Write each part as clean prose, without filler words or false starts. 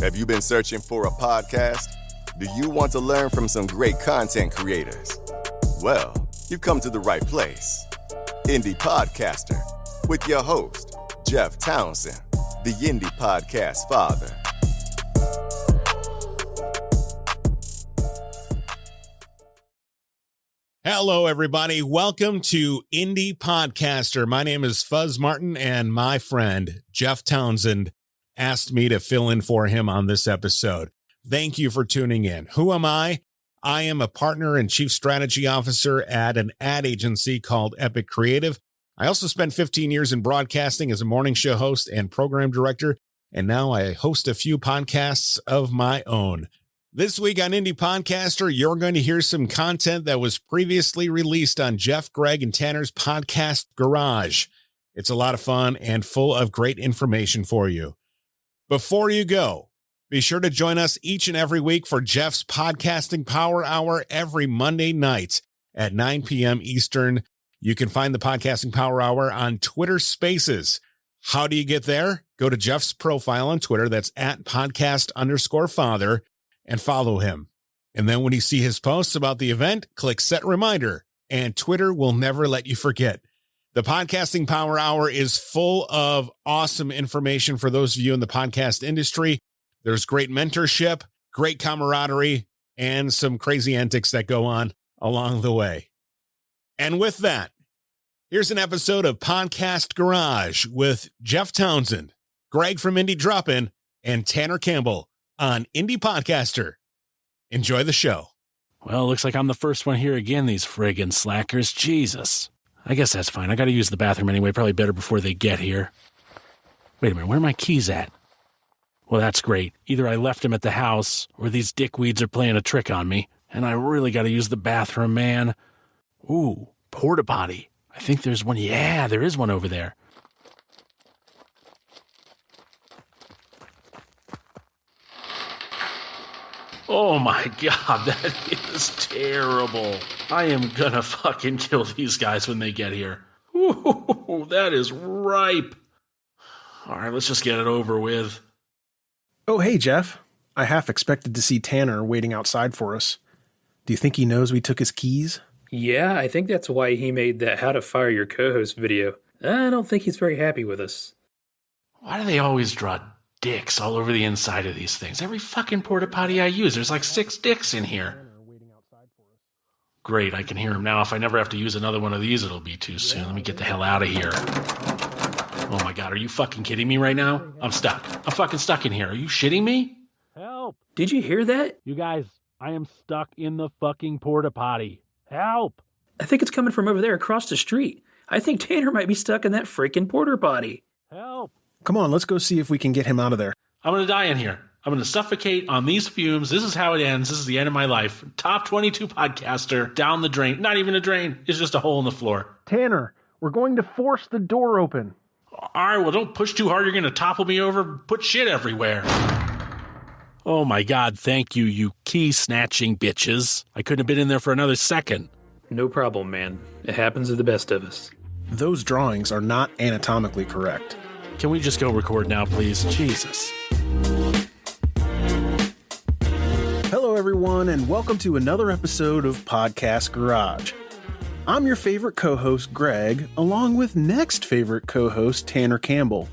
Have you been searching for a podcast? Do you want to learn from some great content creators? Well, you've come to the right place. Indie Podcaster with your host, Jeff Townsend, the Indie Podcast Father. Hello, everybody. Welcome to Indie Podcaster. My name is Fuzz Martin, and my friend, Jeff Townsend, asked me to fill in for him on this episode. Thank you for tuning in. Who am I? I am a partner and chief strategy officer at an ad agency called Epic Creative. I also spent 15 years in broadcasting as a morning show host and program director, and now I host a few podcasts of my own. This week on Indie Podcaster, you're going to hear some content that was previously released on Jeff, Greg, and Tanner's podcast Garage. It's a lot of fun and full of great information for you. Before you go, be sure to join us each and every week for Jeff's Podcasting Power Hour every Monday night at 9 p.m. Eastern. You can find the Podcasting Power Hour on Twitter Spaces. How do you get there? Go to Jeff's profile on Twitter. That's at podcast_father and follow him. And then when you see his posts about the event, click set reminder, and Twitter will never let you forget. The Podcasting Power Hour is full of awesome information for those of you in the podcast industry. There's great mentorship, great camaraderie, and some crazy antics that go on along the way. And with that, here's an episode of Podcast Garage with Jeff Townsend, Greg from Indie Drop-In, and Tanner Campbell on Indie Podcaster. Enjoy the show. Well, looks like I'm the first one here again, these friggin' slackers. Jesus. I guess that's fine. I gotta use the bathroom anyway. Probably better before they get here. Wait a minute, where are my keys at? Well, that's great. Either I left them at the house, or these dickweeds are playing a trick on me, and I really gotta use the bathroom, man. Ooh, porta potty. I think there's one. Yeah, there is one over there. Oh my God, that is terrible. I am gonna fucking kill these guys when they get here. Ooh, that is ripe. All right, let's just get it over with. Oh, hey, Jeff. I half expected to see Tanner waiting outside for us. Do you think he knows we took his keys? Yeah, I think that's why he made that How to Fire Your Co-Host video. I don't think he's very happy with us. Why do they always draw dicks all over the inside of these things? Every fucking porta potty I use, there's like 6 dicks in here. Great, I can hear him now. If I never have to use another one of these, it'll be too soon. Let me get the hell out of here. Oh my God, are you fucking kidding me right now? I'm stuck. I'm fucking stuck in here. Are you shitting me? Help! Did you hear that? You guys, I am stuck in the fucking porta potty. Help! I think it's coming from over there across the street. I think Tanner might be stuck in that freaking porta potty. Help! Come on, let's go see if we can get him out of there. I'm gonna die in here. I'm gonna suffocate on these fumes. This is how it ends. This is the end of my life. Top 22 podcaster, down the drain. Not even a drain. It's just a hole in the floor. Tanner, we're going to force the door open. All right, well, don't push too hard. You're gonna topple me over, put shit everywhere. Oh my God, thank you, you key-snatching bitches. I couldn't have been in there for another second. No problem, man. It happens to the best of us. Those drawings are not anatomically correct. Can we just go record now, please? Jesus. Hello, everyone, and welcome to another episode of Podcast Garage. I'm your favorite co-host, Greg, along with next favorite co-host, Tanner Campbell.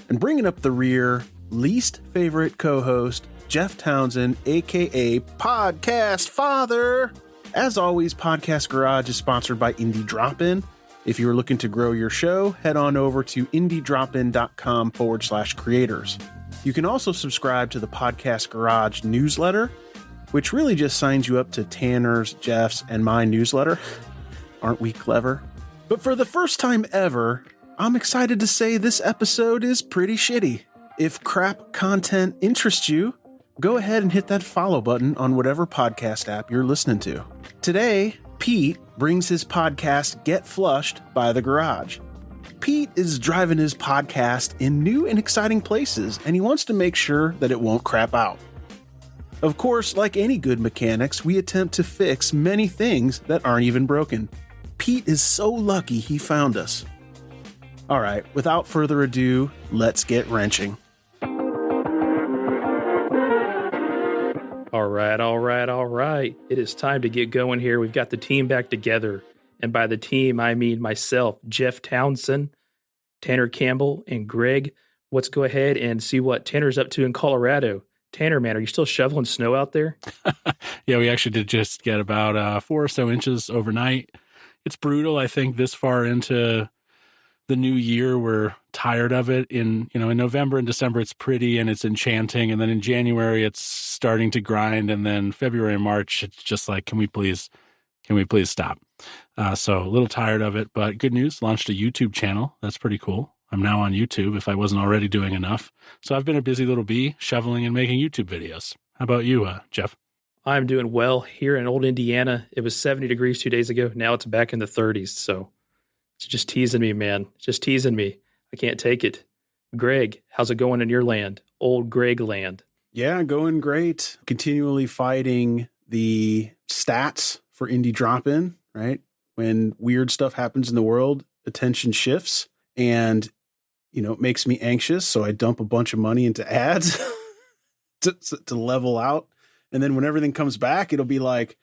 And bringing up the rear, least favorite co-host, Jeff Townsend, a.k.a. Podcast Father. As always, Podcast Garage is sponsored by Indie Drop-In. If you're looking to grow your show, head on over to indiedropin.com/creators. You can also subscribe to the Podcast Garage newsletter, which really just signs you up to Tanner's, Jeff's, and my newsletter. Aren't we clever? But for the first time ever, I'm excited to say this episode is pretty shitty. If crap content interests you, go ahead and hit that follow button on whatever podcast app you're listening to. Today, Pete brings his podcast Get Flushed by the Garage. Pete is driving his podcast in new and exciting places, and he wants to make sure that it won't crap out. Of course, like any good mechanics, we attempt to fix many things that aren't even broken. Pete is so lucky he found us. All right, without further ado, let's get wrenching. All right. It is time to get going here. We've got the team back together. And by the team, I mean myself, Jeff Townsend, Tanner Campbell, and Greg. Let's go ahead and see what Tanner's up to in Colorado. Tanner, man, are you still shoveling snow out there? Yeah, we actually did just get about 4 or so inches overnight. It's brutal. I think this far into the new year, we're tired of it. In November and December, it's pretty and it's enchanting. And then in January, it's starting to grind. And then February and March, it's just like, can we please stop? So a little tired of it, but good news, launched a YouTube channel. That's pretty cool. I'm now on YouTube if I wasn't already doing enough. So I've been a busy little bee shoveling and making YouTube videos. How about you, Jeff? I'm doing well here in old Indiana. It was 70 degrees 2 days ago. Now it's back in the 30s. So it's just teasing me, man. Just teasing me. I can't take it. Greg, how's it going in your land? Old Greg land. Yeah, going great. Continually fighting the stats for indie drop-in, right? When weird stuff happens in the world, attention shifts and, it makes me anxious. So I dump a bunch of money into ads to level out. And then when everything comes back, it'll be like,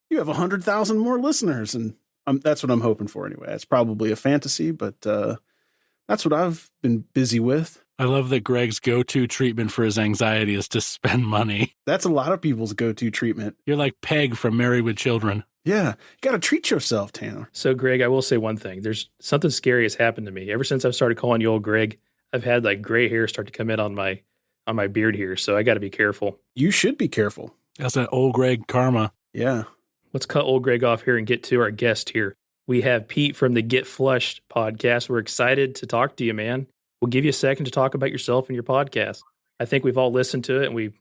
you have 100,000 more listeners. And that's what I'm hoping for anyway. It's probably a fantasy, but that's what I've been busy with. I love that Greg's go-to treatment for his anxiety is to spend money. That's a lot of people's go-to treatment. You're like Peg from Married with Children. Yeah, you got to treat yourself, Tanner. So, Greg, I will say one thing. There's something scary has happened to me. Ever since I've started calling you old Greg, I've had like gray hair start to come in on my beard here. So I got to be careful. You should be careful. That's that old Greg karma. Yeah. Let's cut old Greg off here and get to our guest here. We have Pete from the Get Flushed podcast. We're excited to talk to you, man. We'll give you a second to talk about yourself and your podcast. I think we've all listened to it and we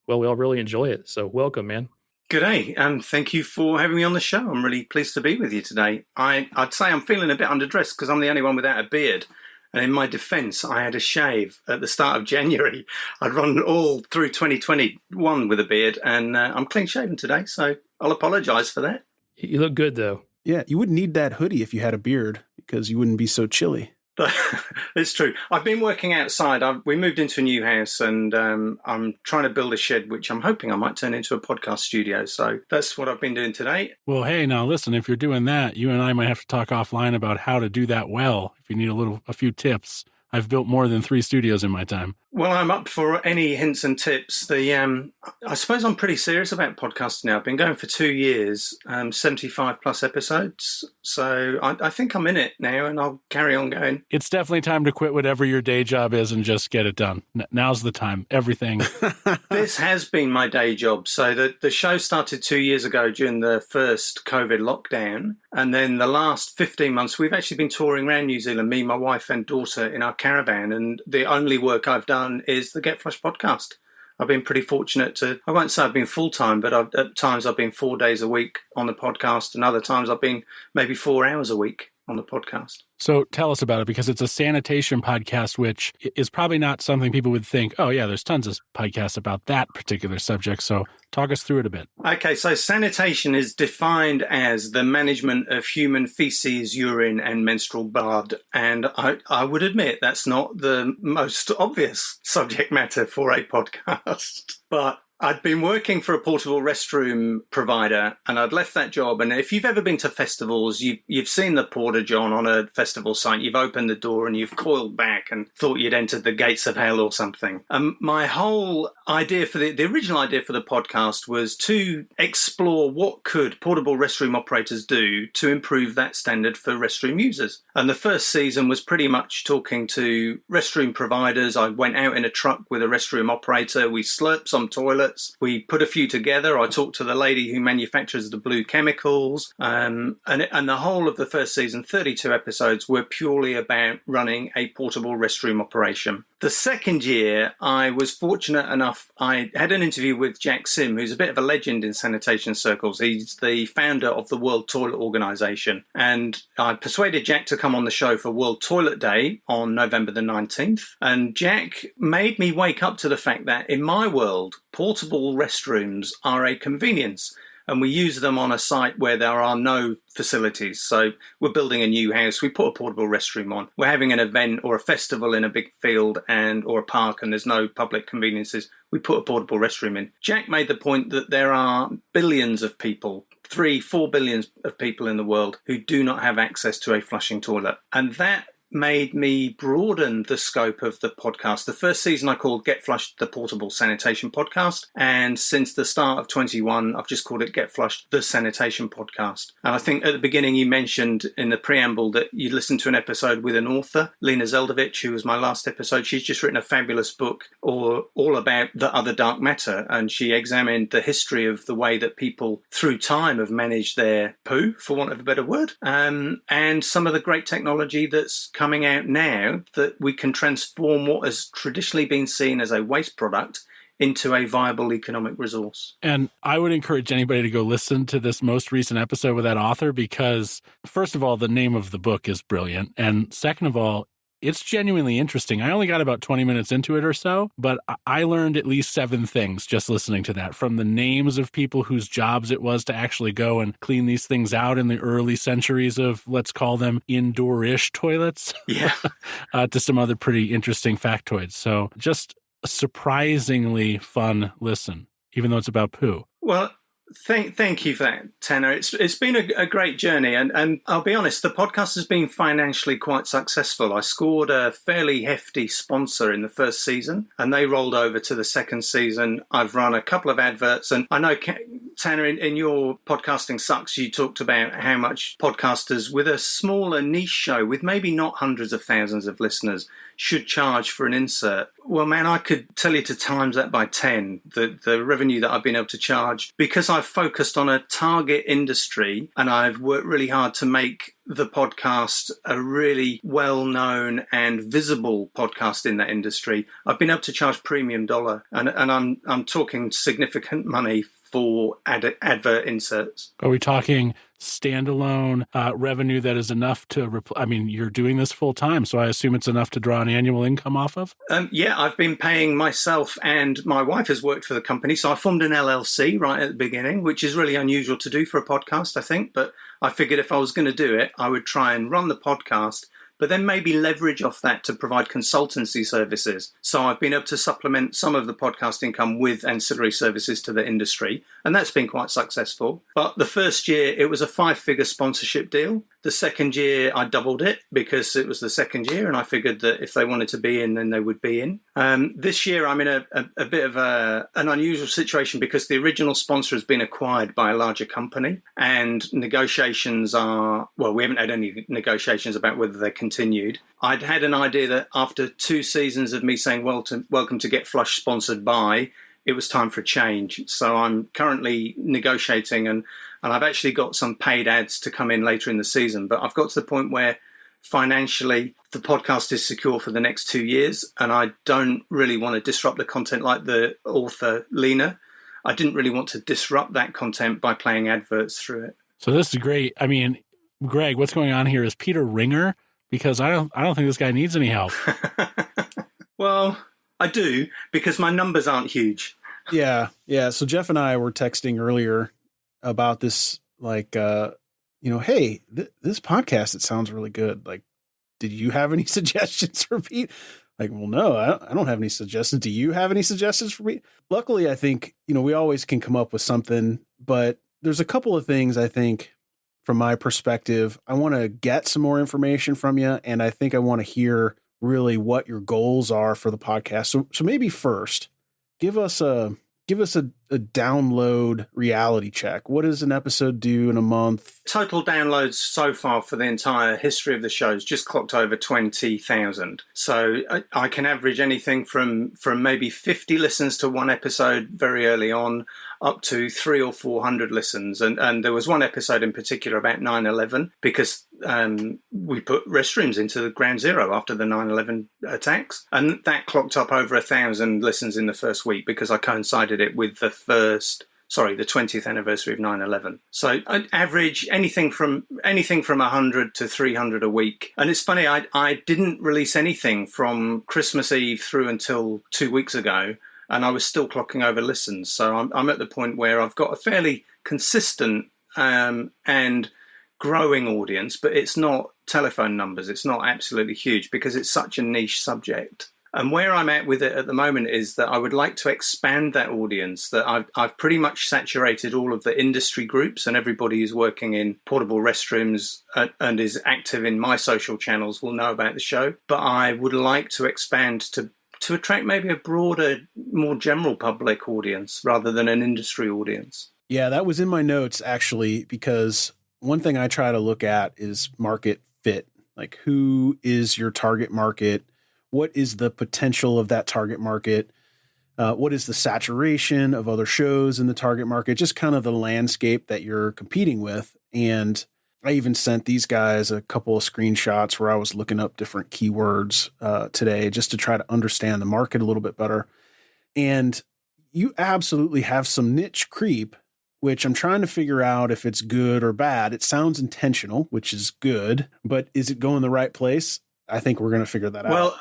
all really enjoy it. So welcome, man. Good day, and thank you for having me on the show. I'm really pleased to be with you today. I'd say I'm feeling a bit underdressed because I'm the only one without a beard. And in my defense, I had a shave at the start of January. I'd run all through 2021 with a beard, and I'm clean shaven today, so I'll apologize for that. You look good, though. Yeah, you wouldn't need that hoodie if you had a beard because you wouldn't be so chilly. It's true. I've been working outside. We moved into a new house and I'm trying to build a shed, which I'm hoping I might turn into a podcast studio. So that's what I've been doing today. Well, hey, now listen, if you're doing that, you and I might have to talk offline about how to do that well. If you need a few tips. I've built more than 3 studios in my time. Well, I'm up for any hints and tips. I suppose I'm pretty serious about podcasting now. I've been going for 2 years, 75 plus episodes. So I think I'm in it now and I'll carry on going. It's definitely time to quit whatever your day job is and just get it done. Now's the time. Everything. This has been my day job. So the show started 2 years ago during the first COVID lockdown. And then the last 15 months, we've actually been touring around New Zealand, me, my wife and daughter in our caravan. And the only work I've done is the Get Flushed podcast. I've been pretty fortunate I won't say I've been full-time, but at times I've been 4 days a week on the podcast. And other times I've been maybe 4 hours a week on the podcast. So tell us about it, because it's a sanitation podcast, which is probably not something people would think, oh yeah, there's tons of podcasts about that particular subject. So talk us through it a bit. Okay, so sanitation is defined as the management of human feces, urine, and menstrual blood. And I would admit that's not the most obvious subject matter for a podcast. But I'd been working for a portable restroom provider and I'd left that job. And if you've ever been to festivals, you've seen the porta john on a festival site. You've opened the door and you've coiled back and thought you'd entered the gates of hell or something. My whole idea for the original idea for the podcast was to explore what could portable restroom operators do to improve that standard for restroom users. And the first season was pretty much talking to restroom providers. I went out in a truck with a restroom operator. We slurped some toilets. We put a few together. I talked to the lady who manufactures the blue chemicals. And the whole of the first season, 32 episodes, were purely about running a portable restroom operation. The second year, I was fortunate enough, I had an interview with Jack Sim, who's a bit of a legend in sanitation circles. He's the founder of the World Toilet Organization. And I persuaded Jack to come on the show for World Toilet Day on November the 19th. And Jack made me wake up to the fact that in my world, portable restrooms are a convenience. and we use them on a site where there are no facilities. So we're building a new house, we put a portable restroom on. We're having an event or a festival in a big field or a park, and there's no public conveniences. We put a portable restroom in. Jack made the point that there are billions of people, 3-4 billion of people in the world who do not have access to a flushing toilet. And that made me broaden the scope of the podcast. The first season I called Get Flushed, the Portable Sanitation Podcast. And since the start of 21, I've just called it Get Flushed, the Sanitation Podcast. And I think at the beginning you mentioned in the preamble that you listened to an episode with an author, Lena Zeldovich, who was my last episode. She's just written a fabulous book all about the other dark matter. And she examined the history of the way that people through time have managed their poo, for want of a better word, and some of the great technology that's coming out now that we can transform what has traditionally been seen as a waste product into a viable economic resource. And I would encourage anybody to go listen to this most recent episode with that author because, first of all, the name of the book is brilliant. And second of all, it's genuinely interesting. I only got about 20 minutes into it or so, but I learned at least 7 things just listening to that, from the names of people whose jobs it was to actually go and clean these things out in the early centuries of, let's call them indoor-ish toilets, Yeah. to some other pretty interesting factoids. So just a surprisingly fun listen, even though it's about poo. Well, thank you for that, Tanner. It's been a great journey, and I'll be honest, the podcast has been financially quite successful. I scored a fairly hefty sponsor in the first season, and they rolled over to the second season. I've run a couple of adverts, and I know, Tanner, in your Podcasting Sucks, you talked about how much podcasters with a smaller niche show, with maybe not hundreds of thousands of listeners, should charge for an insert. Well, man, I could tell you to times that by 10, the revenue that I've been able to charge, because I've focused on a target industry and I've worked really hard to make the podcast a really well-known and visible podcast in that industry. I've been able to charge premium dollar, and I'm talking significant money for advert inserts. Are we talking standalone revenue that is enough to, you're doing this full time, so I assume it's enough to draw an annual income off of? Yeah, I've been paying myself, and my wife has worked for the company. So I formed an LLC right at the beginning, which is really unusual to do for a podcast, I think. But I figured if I was going to do it, I would try and run the podcast, but then maybe leverage off that to provide consultancy services. So I've been able to supplement some of the podcast income with ancillary services to the industry, and that's been quite successful. But the first year, it was a 5-figure sponsorship deal. The second year, I doubled it because it was the second year, and I figured that if they wanted to be in, then they would be in. This year, I'm in a bit of an unusual situation because the original sponsor has been acquired by a larger company, and negotiations are, well, we haven't had any negotiations about whether they're continued. I'd had an idea that after 2 seasons of me saying, welcome to Get Flushed sponsored by, it was time for a change. So I'm currently negotiating, and I've actually got some paid ads to come in later in the season. But I've got to the point where financially the podcast is secure for the next 2 years, and I don't really want to disrupt the content like the author, Lena. I didn't really want to disrupt that content by playing adverts through it. So this is great. I mean, Greg, what's going on here? Is Peter Ringer? Because I don't think this guy needs any help. Well, I do, because my numbers aren't huge. Yeah. So Jeff and I were texting earlier about this, like, hey, this podcast, it sounds really good. Like, did you have any suggestions for Pete? Like, well, no, I don't have any suggestions. Do you have any suggestions for me? Luckily, I think, we always can come up with something, but there's a couple of things I think from my perspective, I want to get some more information from you. And I think I want to hear really what your goals are for the podcast. So maybe first, give us a download reality check. What does an episode do in a month? Total downloads so far for the entire history of the shows just clocked over 20,000. So I can average anything from maybe 50 listens to one episode very early on up to 300 or 400 listens. And there was one episode in particular about 9/11 because we put restrooms into the ground zero after the 9/11 attacks. And that clocked up over 1,000 listens in the first week because I coincided it with the 20th anniversary of 9/11. So I'd average anything from 100 to 300 a week. And it's funny, I didn't release anything from Christmas Eve through until 2 weeks ago. and I was still clocking over listens. So I'm at the point where I've got a fairly consistent and growing audience, but it's not telephone numbers. It's not absolutely huge because it's such a niche subject. And where I'm at with it at the moment is that I would like to expand that audience, that I've pretty much saturated all of the industry groups, and everybody who's working in portable restrooms and is active in my social channels will know about the show. But I would like to expand to attract maybe a broader, more general public audience rather than an industry audience. Yeah, that was in my notes, actually, because one thing I try to look at is market fit. Like, who is your target market? What is the potential of that target market? What is the saturation of other shows in the target market? Just kind of the landscape that you're competing with. And I even sent these guys a couple of screenshots where I was looking up different keywords today just to try to understand the market a little bit better. And you absolutely have some niche creep, which I'm trying to figure out if it's good or bad. It sounds intentional, which is good, but is it going the right place? I think we're going to figure that out. Well,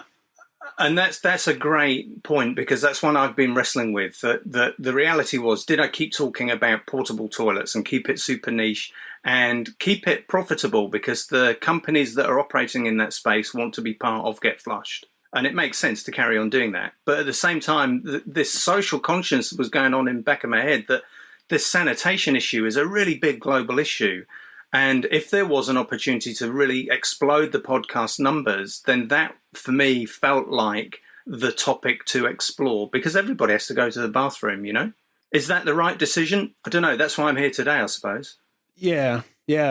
and that's a great point, because that's one I've been wrestling with. That the reality was, did I keep talking about portable toilets and keep it super niche and keep it profitable, because the companies that are operating in that space want to be part of Get Flushed. And it makes sense to carry on doing that. But at the same time, this social conscience was going on in the back of my head that this sanitation issue is a really big global issue. And if there was an opportunity to really explode the podcast numbers, then that, for me, felt like the topic to explore, because everybody has to go to the bathroom, you know? Is that the right decision? I don't know. That's why I'm here today, I suppose. Yeah.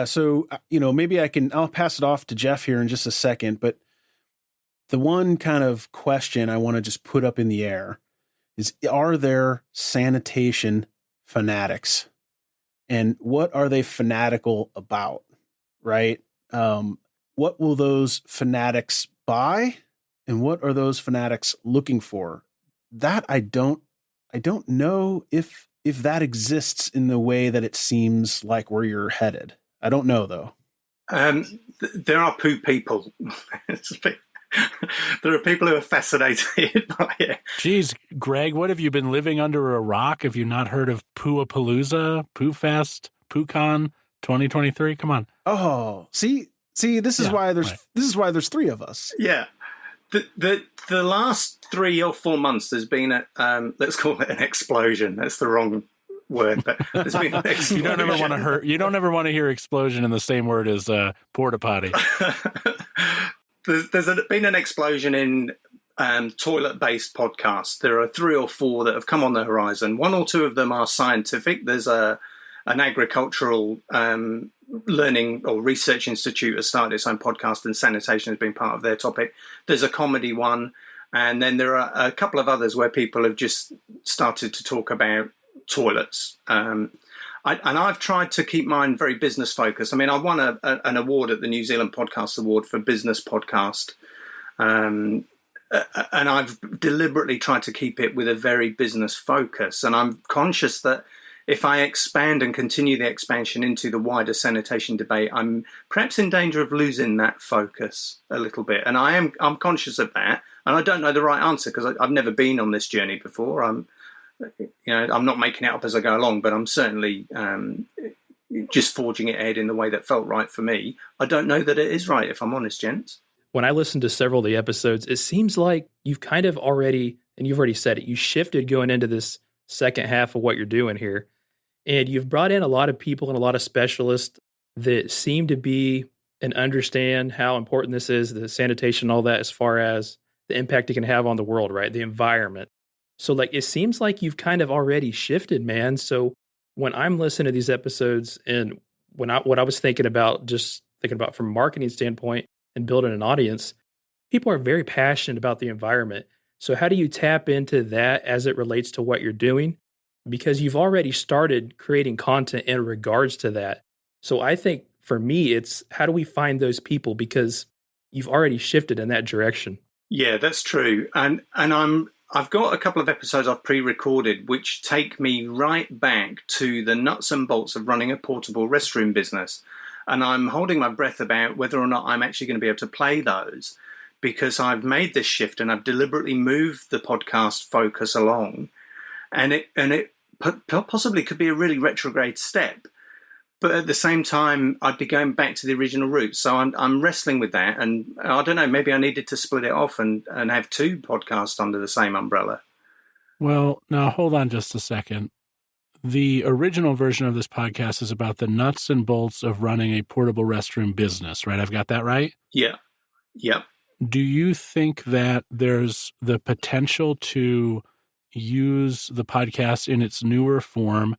So, maybe I'll pass it off to Jeff here in just a second. But the one kind of question I want to just put up in the air is, are there sanitation fanatics? And what are they fanatical about, right? What will those fanatics buy, and what are those fanatics looking for? That I don't know if that exists in the way that it seems like where you're headed. I don't know, though. There are poo people. There are people who are fascinated by it. Geez, Greg, what have you been living under a rock? Have you not heard of Poo-a-Palooza, Poo Fest, PooCon 2023? Come on. Oh, see, this is why there's three of us. Yeah. The last 3 or 4 months, there's been let's call it an explosion. That's the wrong word, but there's been an explosion. You don't ever want to hear explosion in the same word as porta potty. There's been an explosion in toilet-based podcasts. There are 3 or 4 that have come on the horizon. 1 or 2 of them are scientific. There's an agricultural learning or research institute has started its own podcast, and sanitation has been part of their topic. There's a comedy one, and then there are a couple of others where people have just started to talk about toilets. I've tried to keep mine very business focused. I mean, I won an award at the New Zealand Podcast Award for Business Podcast. And I've deliberately tried to keep it with a very business focus. And I'm conscious that if I expand and continue the expansion into the wider sanitation debate, I'm perhaps in danger of losing that focus a little bit. And I'm conscious of that. And I don't know the right answer, because I've never been on this journey before. I'm not making it up as I go along, but I'm certainly just forging it ahead in the way that felt right for me. I don't know that it is right, if I'm honest, gents. When I listened to several of the episodes, it seems like you've kind of already, and you've already said it, you shifted going into this second half of what you're doing here. And you've brought in a lot of people and a lot of specialists that seem to be and understand how important this is, the sanitation, all that, as far as the impact it can have on the world, right? The environment. So like, it seems like you've kind of already shifted, man. So when I'm listening to these episodes, and what I was thinking about from a marketing standpoint and building an audience, people are very passionate about the environment. So how do you tap into that as it relates to what you're doing? Because you've already started creating content in regards to that. So I think for me, it's how do we find those people? Because you've already shifted in that direction. Yeah, that's true. And I've got a couple of episodes I've pre-recorded which take me right back to the nuts and bolts of running a portable restroom business. And I'm holding my breath about whether or not I'm actually going to be able to play those, because I've made this shift and I've deliberately moved the podcast focus along, and it possibly could be a really retrograde step. But at the same time, I'd be going back to the original route. So I'm wrestling with that. And I don't know, maybe I needed to split it off and have two podcasts under the same umbrella. Well, now hold on just a second. The original version of this podcast is about the nuts and bolts of running a portable restroom business, right? I've got that right? Yeah. Yep. Do you think that there's the potential to use the podcast in its newer form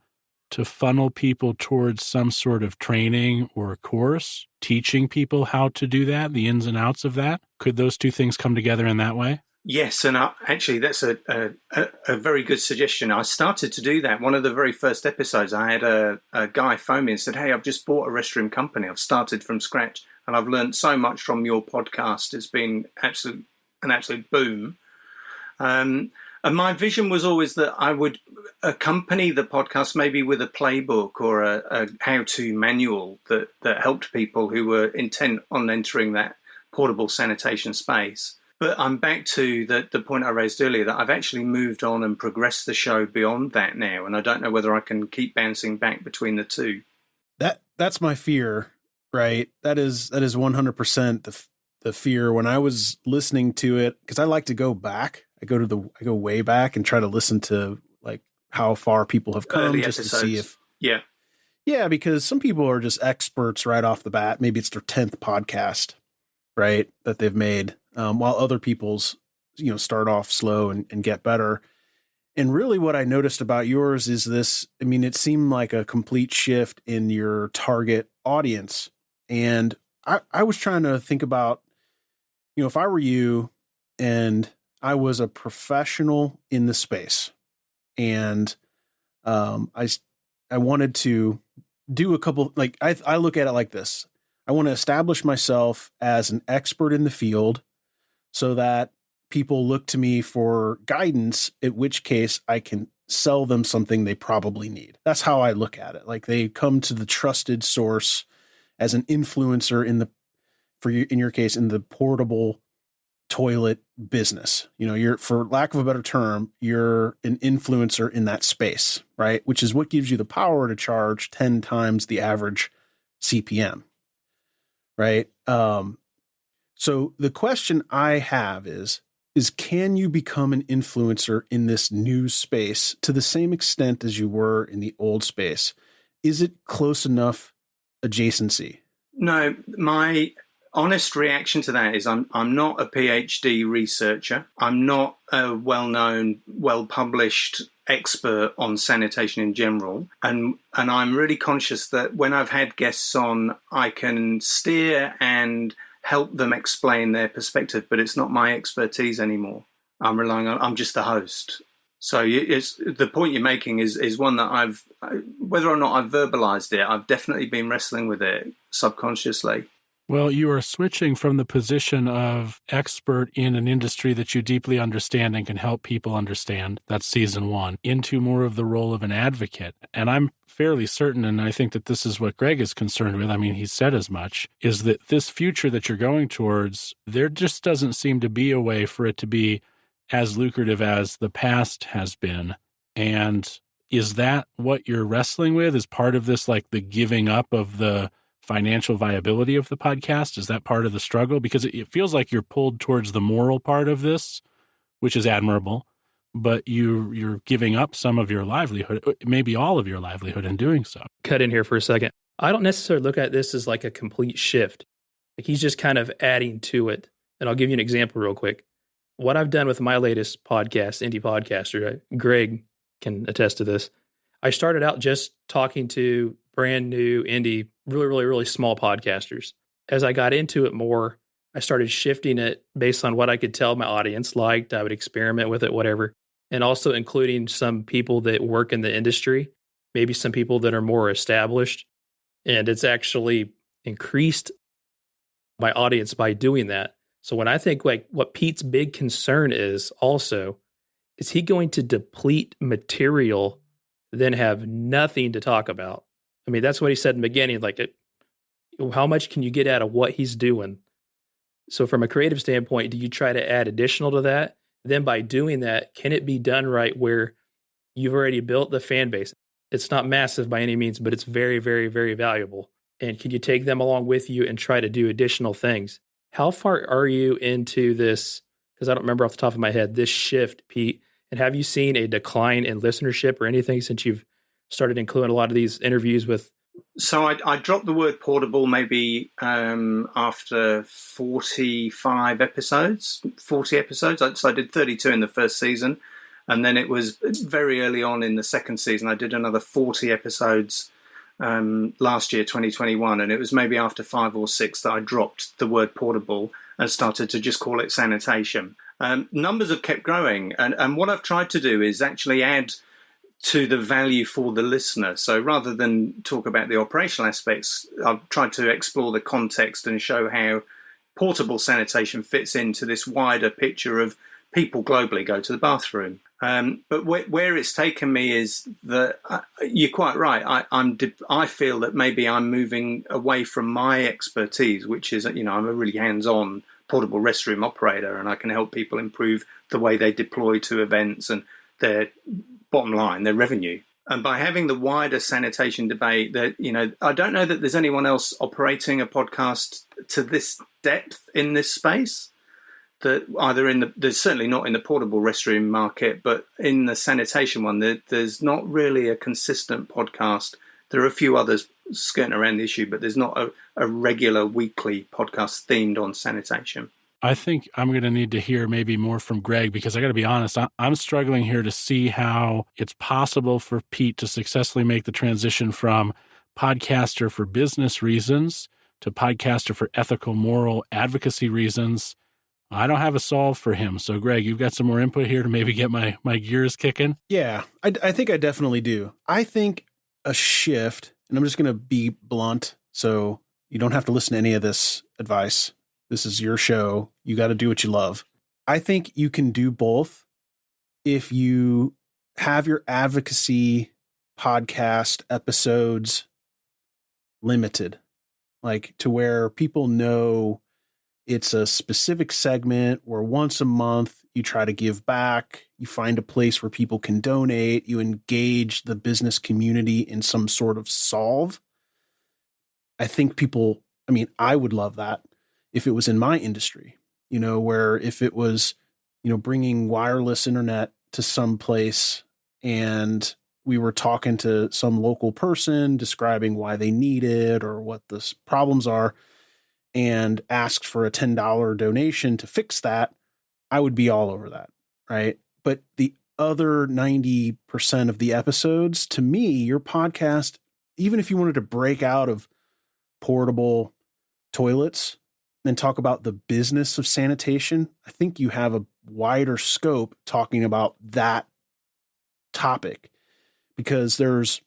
to funnel people towards some sort of training or course, teaching people how to do that, the ins and outs of that? Could those two things come together in that way? Yes, and actually that's a very good suggestion. I started to do that. One of the very first episodes, I had a guy phone me and said, "Hey, I've just bought a restroom company. I've started from scratch, and I've learned so much from your podcast. It's been an absolute boom." And my vision was always that I would accompany the podcast maybe with a playbook or a how-to manual that helped people who were intent on entering that portable sanitation space. But I'm back to the point I raised earlier, that I've actually moved on and progressed the show beyond that now, and I don't know whether I can keep bouncing back between the two. That's my fear, right? That is 100% the fear. When I was listening to it, because I like to go back, I go way back and try to listen to like how far people have come, Early just episodes. to see if yeah, because some people are just experts right off the bat. Maybe it's their 10th podcast, right, that they've made, while other people's, start off slow and get better. And really what I noticed about yours is this, I mean, it seemed like a complete shift in your target audience. And I was trying to think about, if I were you and I was a professional in the space and I wanted to do a couple, like I look at it like this. I want to establish myself as an expert in the field so that people look to me for guidance, in which case I can sell them something they probably need. That's how I look at it. Like they come to the trusted source as an influencer in your case, in the portable toilet business. You're, for lack of a better term, you're an influencer in that space, right? Which is what gives you the power to charge 10 times the average CPM. Right. So the question I have is can you become an influencer in this new space to the same extent as you were in the old space? Is it close enough adjacency? No, my honest reaction to that is I'm not a PhD researcher. I'm not a well-known, well-published expert on sanitation in general. And I'm really conscious that when I've had guests on, I can steer and help them explain their perspective, but it's not my expertise anymore. I'm just the host. So it's the point you're making is one that whether or not I've verbalized it, I've definitely been wrestling with it subconsciously. Well, you are switching from the position of expert in an industry that you deeply understand and can help people understand, that's season 1, into more of the role of an advocate. And I'm fairly certain, and I think that this is what Greg is concerned with, I mean, he said as much, is that this future that you're going towards, there just doesn't seem to be a way for it to be as lucrative as the past has been. And is that what you're wrestling with? Is part of this like the giving up of the financial viability of the podcast? Is that part of the struggle? Because it feels like you're pulled towards the moral part of this, which is admirable, but you're giving up some of your livelihood, maybe all of your livelihood in doing so. Cut in here for a second. I don't necessarily look at this as like a complete shift. Like he's just kind of adding to it. And I'll give you an example real quick. What I've done with my latest podcast, Indie Podcaster, Greg can attest to this. I started out just talking to brand new indie, really, really, really small podcasters. As I got into it more, I started shifting it based on what I could tell my audience liked. I would experiment with it, whatever. And also including some people that work in the industry, maybe some people that are more established. And it's actually increased my audience by doing that. So when I think like what Pete's big concern is also, is he going to deplete material, then have nothing to talk about? I mean, that's what he said in the beginning, like how much can you get out of what he's doing? So from a creative standpoint, do you try to add additional to that? Then by doing that, can it be done right where you've already built the fan base? It's not massive by any means, but it's very, very, very valuable. And can you take them along with you and try to do additional things? How far are you into this? Because I don't remember off the top of my head, this shift, Pete. And have you seen a decline in listenership or anything since you've started including a lot of these interviews with? So I dropped the word portable maybe after 45 episodes, 40 episodes. So I did 32 in the first season. And then it was very early on in the second season. I did another 40 episodes last year, 2021. And it was maybe after 5 or 6 that I dropped the word portable and started to just call it sanitation. Numbers have kept growing. And what I've tried to do is actually add to the value for the listener. So rather than talk about the operational aspects, I've tried to explore the context and show how portable sanitation fits into this wider picture of people globally go to the bathroom. But where it's taken me is that you're quite right. I feel that maybe I'm moving away from my expertise, which is, I'm a really hands-on portable restroom operator, and I can help people improve the way they deploy to events and their bottom line, their revenue. And by having the wider sanitation debate that, I don't know that there's anyone else operating a podcast to this depth in this space, that either there's certainly not in the portable restroom market, but in the sanitation one, there's not really a consistent podcast. There are a few others skirting around the issue, but there's not a regular weekly podcast themed on sanitation. I think I'm going to need to hear maybe more from Greg, because I got to be honest, I'm struggling here to see how it's possible for Pete to successfully make the transition from podcaster for business reasons to podcaster for ethical, moral advocacy reasons. I don't have a solve for him. So Greg, you've got some more input here to maybe get my gears kicking? Yeah, I think I definitely do. I think a shift, and I'm just going to be blunt, so you don't have to listen to any of this advice. This is your show. You got to do what you love. I think you can do both if you have your advocacy podcast episodes limited, like to where people know it's a specific segment where once a month you try to give back, you find a place where people can donate, you engage the business community in some sort of solve. I think I would love that if it was in my industry, where if it was, bringing wireless internet to some place and we were talking to some local person describing why they need it or what the problems are and asked for a $10 donation to fix that, I would be all over that, right? But the other 90% of the episodes, to me, your podcast, even if you wanted to break out of portable toilets and talk about the business of sanitation, I think you have a wider scope talking about that topic, because there's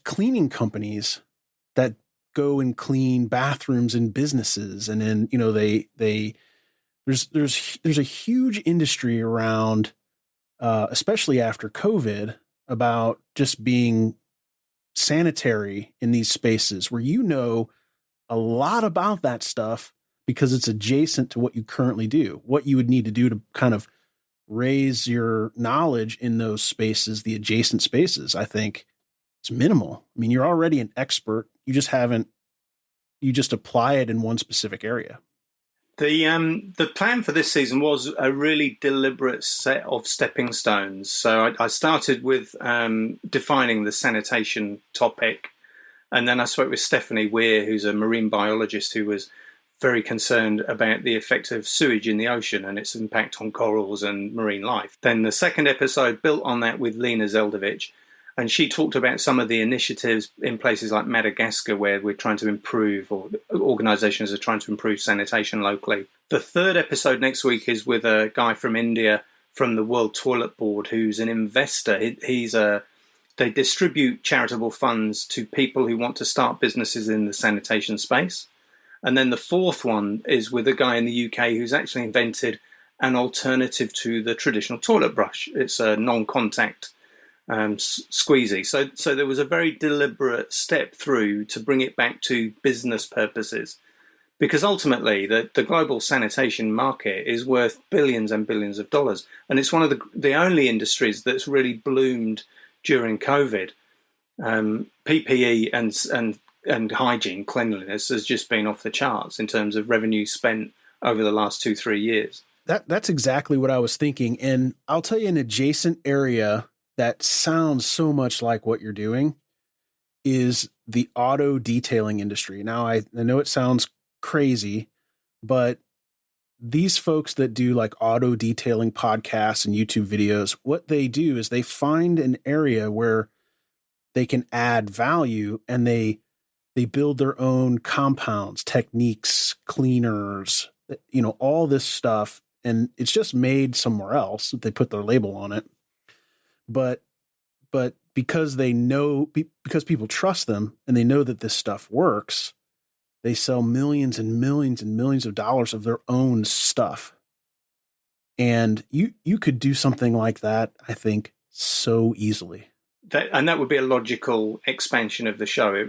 cleaning companies that go and clean bathrooms in businesses. And then, there's a huge industry around, especially after COVID, about just being sanitary in these spaces where a lot about that stuff because it's adjacent to what you currently do, what you would need to do to kind of raise your knowledge in those spaces, the adjacent spaces. I think it's minimal. I mean, you're already an expert. You just apply it in one specific area. The plan for this season was a really deliberate set of stepping stones. So I started with defining the sanitation topic. And then I spoke with Stephanie Weir, who's a marine biologist who was very concerned about the effect of sewage in the ocean and its impact on corals and marine life. Then the second episode built on that with Lena Zeldovich, and she talked about some of the initiatives in places like Madagascar where we're trying to improve, or organisations are trying to improve sanitation locally. The third episode next week is with a guy from India from the World Toilet Board who's an investor. They distribute charitable funds to people who want to start businesses in the sanitation space. And then the fourth one is with a guy in the UK who's actually invented an alternative to the traditional toilet brush. It's a non-contact squeezy. So there was a very deliberate step through to bring it back to business purposes. Because ultimately, the global sanitation market is worth billions and billions of dollars. And it's one of the only industries that's really bloomed during COVID. PPE and hygiene, cleanliness has just been off the charts in terms of revenue spent over the last 2-3 years. That's exactly what I was thinking. And I'll tell you, an adjacent area that sounds so much like what you're doing is the auto detailing industry. Now, I know it sounds crazy, but these folks that do like auto detailing podcasts and YouTube videos, what they do is they find an area where they can add value, and they build their own compounds, techniques, cleaners, all this stuff. And it's just made somewhere else. They put their label on it. But because because people trust them and they know that this stuff works, they sell millions and millions and millions of dollars of their own stuff. And you could do something like that, I think, so easily. That would be a logical expansion of the show,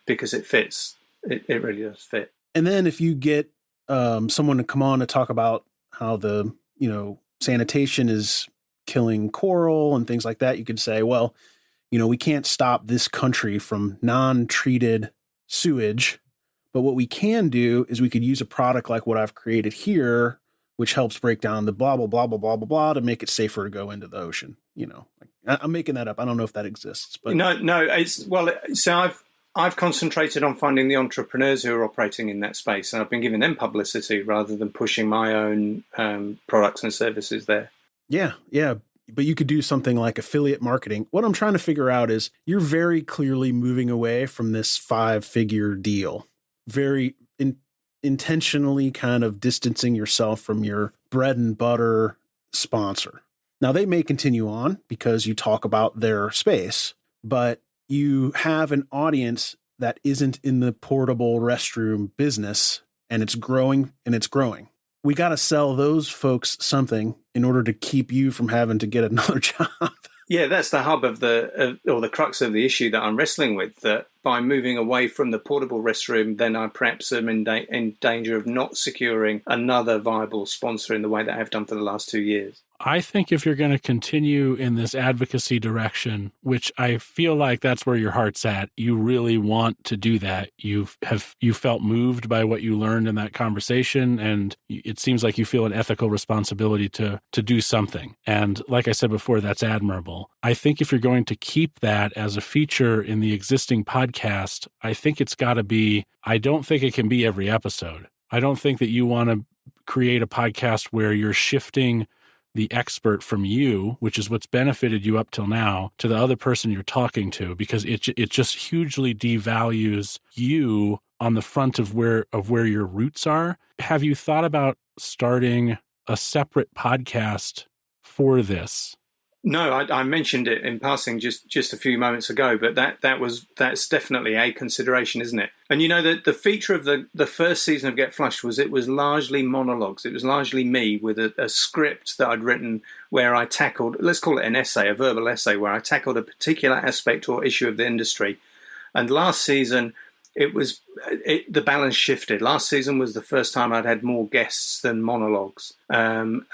because it fits. It really does fit. And then if you get someone to come on to talk about how the sanitation is killing coral and things like that, you could say, well, we can't stop this country from non-treated sewage, but what we can do is we could use a product like what I've created here, which helps break down the blah, blah, blah, blah, blah, blah, blah, to make it safer to go into the ocean. I'm making that up. I don't know if that exists, but no, so I've concentrated on finding the entrepreneurs who are operating in that space, and I've been giving them publicity rather than pushing my own products and services there. Yeah. But you could do something like affiliate marketing. What I'm trying to figure out is you're very clearly moving away from this 5-figure deal, very intentionally kind of distancing yourself from your bread and butter sponsor. Now, they may continue on because you talk about their space, but you have an audience that isn't in the portable restroom business, and it's growing and it's growing. We got to sell those folks something in order to keep you from having to get another job. Yeah, that's the hub of the crux of the issue that I'm wrestling with, that by moving away from the portable restroom, then I perhaps am in danger of not securing another viable sponsor in the way that I've done for the last 2 years. I think if you're going to continue in this advocacy direction, which I feel like that's where your heart's at, you really want to do that. You felt moved by what you learned in that conversation, and it seems like you feel an ethical responsibility to do something. And like I said before, that's admirable. I think if you're going to keep that as a feature in the existing podcast, I think it's got to be, I don't think it can be every episode. I don't think that you want to create a podcast where you're shifting the expert from you, which is what's benefited you up till now, to the other person you're talking to, because it just hugely devalues you on the front of where your roots are. Have you thought about starting a separate podcast for this? No, I mentioned it in passing just a few moments ago, but that's definitely a consideration, isn't it? And the feature of the first season of Get Flushed was it was largely monologues. It was largely me with a script that I'd written where I tackled, let's call it an essay, a verbal essay, where I tackled a particular aspect or issue of the industry. And last season, the balance shifted. Last season was the first time I'd had more guests than monologues. And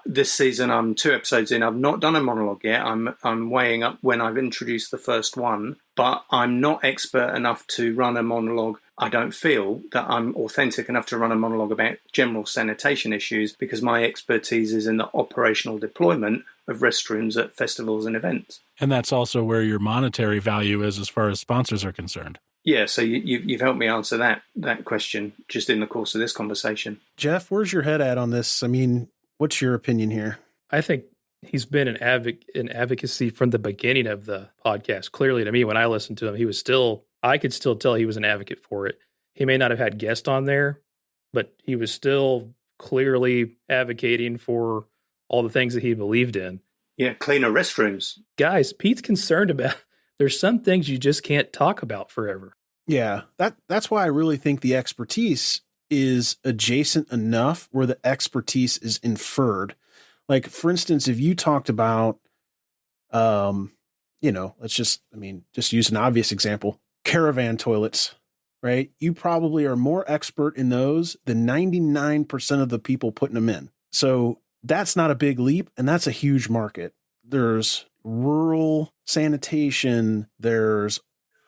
this season, I'm 2 episodes in. I've not done a monologue yet. I'm weighing up when I've introduced the first one, but I'm not expert enough to run a monologue. I don't feel that I'm authentic enough to run a monologue about general sanitation issues, because my expertise is in the operational deployment of restrooms at festivals and events. And that's also where your monetary value is as far as sponsors are concerned. Yeah, so you've helped me answer that question just in the course of this conversation. Jeff, where's your head at on this? I mean, what's your opinion here? I think he's been in advocacy from the beginning of the podcast. Clearly, to me, when I listened to him, I could still tell he was an advocate for it. He may not have had guests on there, but he was still clearly advocating for all the things that he believed in. Yeah, cleaner restrooms. Guys, Pete's concerned about, there's some things you just can't talk about forever. Yeah, that's why I really think the expertise is adjacent enough where the expertise is inferred. Like, for instance, if you talked about, let's just use an obvious example, caravan toilets. right? You probably are more expert in those than 99% of the people putting them in. So that's not a big leap, and that's a huge market. There's rural sanitation.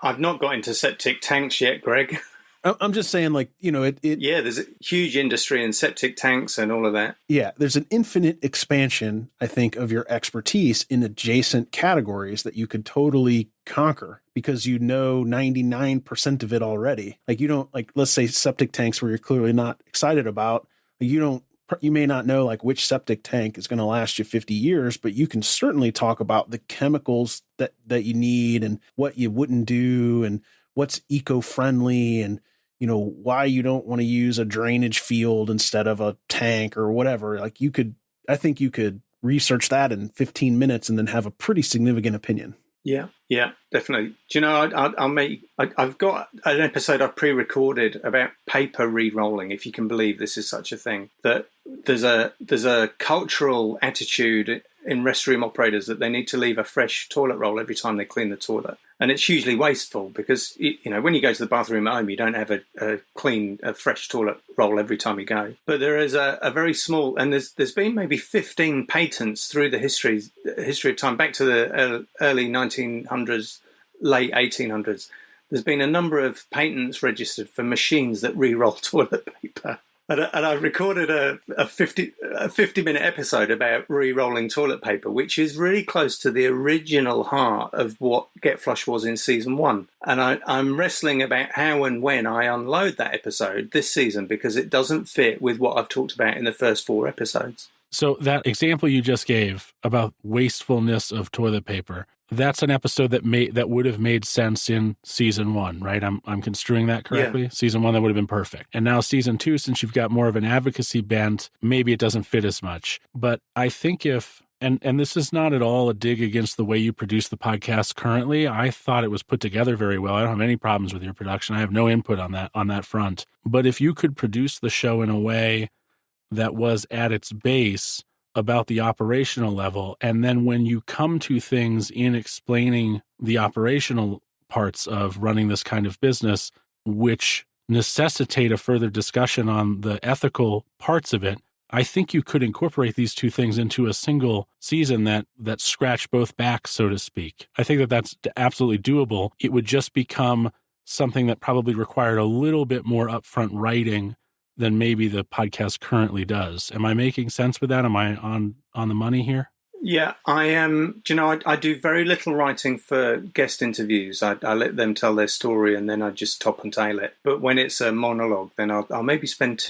I've not got into septic tanks yet, Greg. I'm just saying, like, Yeah, there's a huge industry in septic tanks and all of that. Yeah, there's an infinite expansion, I think, of your expertise in adjacent categories that you could totally conquer because 99% of it already. Like, you don't, like, let's say septic tanks where you're clearly not excited about, you may not know like which septic tank is going to last you 50 years, but you can certainly talk about the chemicals that you need and what you wouldn't do and what's eco-friendly and why you don't want to use a drainage field instead of a tank or whatever. Like I think you could research that in 15 minutes and then have a pretty significant opinion. Yeah, definitely. Do you know, I've got an episode I've pre-recorded about paper re-rolling, if you can believe this is such a thing. That there's a cultural attitude in restroom operators that they need to leave a fresh toilet roll every time they clean the toilet. And it's hugely wasteful because, when you go to the bathroom at home, you don't have a fresh toilet roll every time you go. But there is a very small, and there's been maybe 15 patents through the history of time, back to the early 1900s, late 1800s. There's been a number of patents registered for machines that re-roll toilet paper. And I recorded a 50-minute episode about re-rolling toilet paper, which is really close to the original heart of what Get Flush was in season 1. And I'm wrestling about how and when I unload that episode this season because it doesn't fit with what I've talked about in the first 4 episodes. So that example you just gave about wastefulness of toilet paper, that's an episode that would have made sense in season 1, right? I'm construing that correctly? Yeah. Season 1, that would have been perfect. And now season 2, since you've got more of an advocacy bent, maybe it doesn't fit as much. But I think and this is not at all a dig against the way you produce the podcast currently. I thought it was put together very well. I don't have any problems with your production. I have no input on that front. But if you could produce the show in a way that was at its base about the operational level, and then when you come to things in explaining the operational parts of running this kind of business, which necessitate a further discussion on the ethical parts of it, I think you could incorporate these two things into a single season that scratch both backs, so to speak. I think that's absolutely doable. It would just become something that probably required a little bit more upfront writing than maybe the podcast currently does. Am I making sense with that? Am I on the money here? Yeah, I am. I do very little writing for guest interviews. I let them tell their story and then I just top and tail it. But when it's a monologue, then I'll maybe spend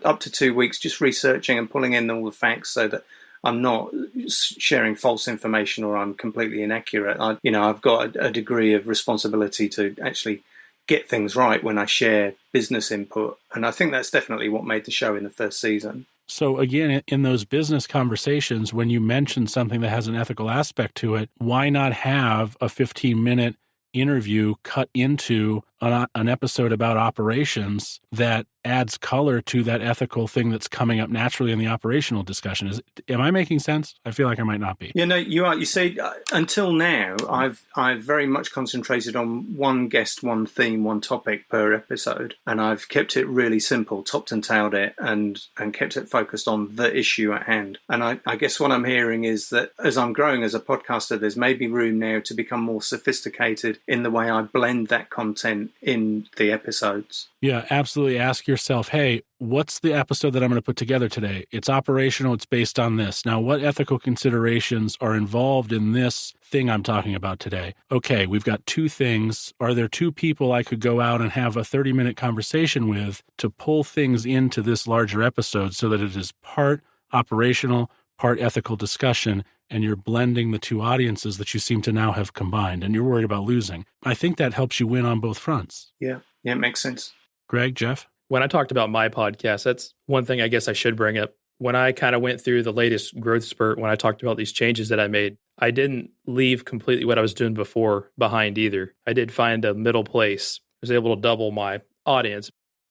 up to 2 weeks just researching and pulling in all the facts so that I'm not sharing false information or I'm completely inaccurate. I've got a degree of responsibility to actually get things right when I share business input. And I think that's definitely what made the show in the first season. So again, in those business conversations, when you mention something that has an ethical aspect to it, why not have a 15-minute interview cut into an episode about operations that adds color to that ethical thing that's coming up naturally in the operational discussion? Am I making sense? I feel like I might not be. Yeah, no, you are. You see, until now, I've very much concentrated on one guest, one theme, one topic per episode, and I've kept it really simple, topped and tailed it, and kept it focused on the issue at hand. And I guess what I'm hearing is that as I'm growing as a podcaster, there's maybe room now to become more sophisticated in the way I blend that content in the episodes. Yeah, absolutely. Ask yourself, hey, what's the episode that I'm going to put together today? It's operational. It's based on this. Now, what ethical considerations are involved in this thing I'm talking about today? Okay, we've got 2 things. Are there 2 people I could go out and have a 30-minute conversation with to pull things into this larger episode so that it is part operational, part ethical discussion, and you're blending the 2 audiences that you seem to now have combined, and you're worried about losing? I think that helps you win on both fronts. Yeah, it makes sense. Greg, Jeff? When I talked about my podcast, that's one thing I guess I should bring up. When I kind of went through the latest growth spurt, when I talked about these changes that I made, I didn't leave completely what I was doing before behind either. I did find a middle place. I was able to double my audience,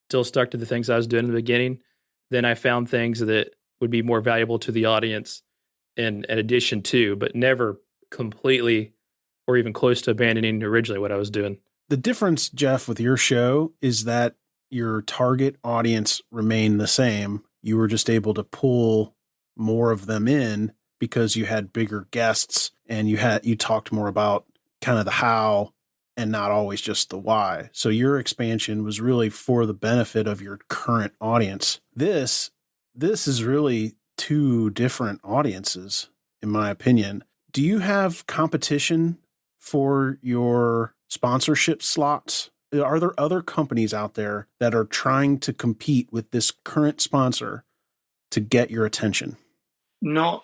still stuck to the things I was doing in the beginning. Then I found things that would be more valuable to the audience in addition to, but never completely or even close to abandoning originally what I was doing. The difference, Jeff, with your show is that your target audience remained the same. You were just able to pull more of them in because you had bigger guests and you talked more about kind of the how and not always just the why. So your expansion was really for the benefit of your current audience. This is really two different audiences, in my opinion. Do you have competition for your sponsorship slots? Are there other companies out there that are trying to compete with this current sponsor to get your attention? Not